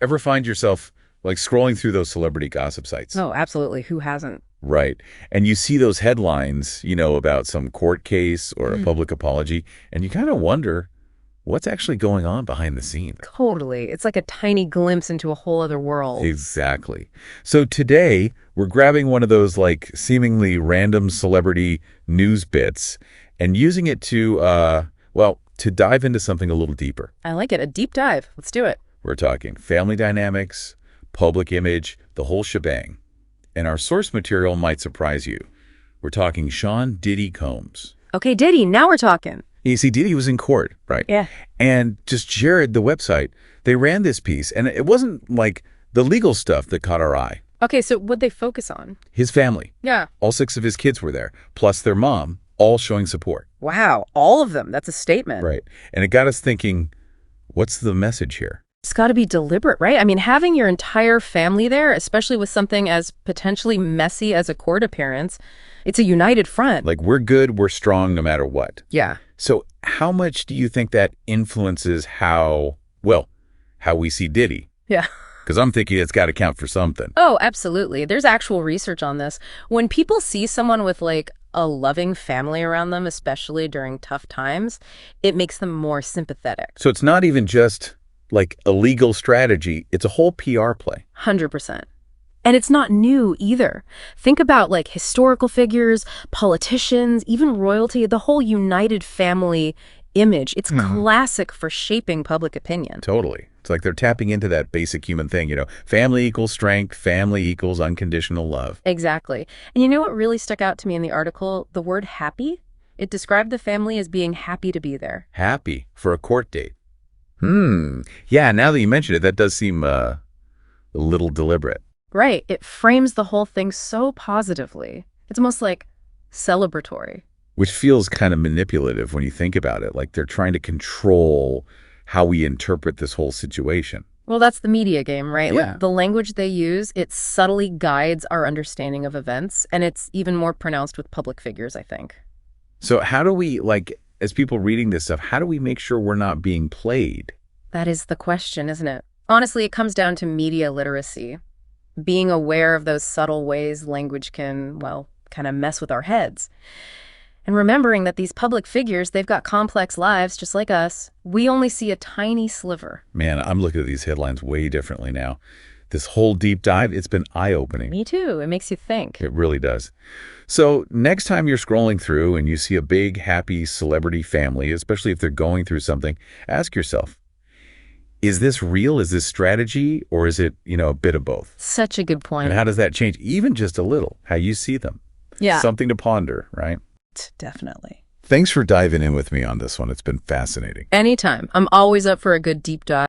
Ever find yourself like scrolling through those celebrity gossip sites? Oh, absolutely. Who hasn't? Right. And you see those headlines, about some court case or a public apology, and you kind of wonder what's actually going on behind the scenes. Totally. It's like a tiny glimpse into a whole other world. Exactly. So today, we're grabbing one of those like seemingly random celebrity news bits and using it to dive into something a little deeper. I like it. A deep dive. Let's do it. We're talking family dynamics, public image, the whole shebang. And our source material might surprise you. We're talking Sean Diddy Combs. Okay, Diddy, now we're talking. You see, Diddy was in court, right? Yeah. And just Jared, the website, they ran this piece, and it wasn't like the legal stuff that caught our eye. Okay, so what'd they focus on? His family. Yeah. All 6 of his kids were there, plus their mom, all showing support. Wow, all of them. That's a statement. Right. And it got us thinking, what's the message here? It's got to be deliberate, right? I mean, having your entire family there, especially with something as potentially messy as a court appearance, it's a united front. Like, we're good, we're strong, no matter what. Yeah. So how much do you think that influences how we see Diddy? Yeah. Because I'm thinking it's got to count for something. Oh, absolutely. There's actual research on this. When people see someone with like a loving family around them, especially during tough times, it makes them more sympathetic. So it's not even just like a legal strategy. It's a whole PR play. 100%. And it's not new either. Think about like historical figures, politicians, even royalty, the whole united family image. It's classic for shaping public opinion. Totally. It's like they're tapping into that basic human thing, family equals strength, family equals unconditional love. Exactly. And you know what really stuck out to me in the article? The word happy. It described the family as being happy to be there. Happy for a court date. Yeah, now that you mention it, that does seem a little deliberate. Right. It frames the whole thing so positively. It's almost like celebratory. Which feels kind of manipulative when you think about it. Like they're trying to control how we interpret this whole situation. Well, that's the media game, right? Yeah. Like, the language they use, it subtly guides our understanding of events, and it's even more pronounced with public figures, I think. So how do we, as people reading this stuff, how do we make sure we're not being played? That is the question, isn't it? Honestly, it comes down to media literacy. Being aware of those subtle ways language can, kind of mess with our heads. And remembering that these public figures, they've got complex lives just like us. We only see a tiny sliver. Man, I'm looking at these headlines way differently now. This whole deep dive, it's been eye-opening. Me too. It makes you think. It really does. So next time you're scrolling through and you see a big, happy celebrity family, especially if they're going through something, ask yourself, is this real? Is this strategy? Or is it, a bit of both? Such a good point. And how does that change, even just a little, how you see them? Yeah. Something to ponder, right? Definitely. Thanks for diving in with me on this one. It's been fascinating. Anytime. I'm always up for a good deep dive.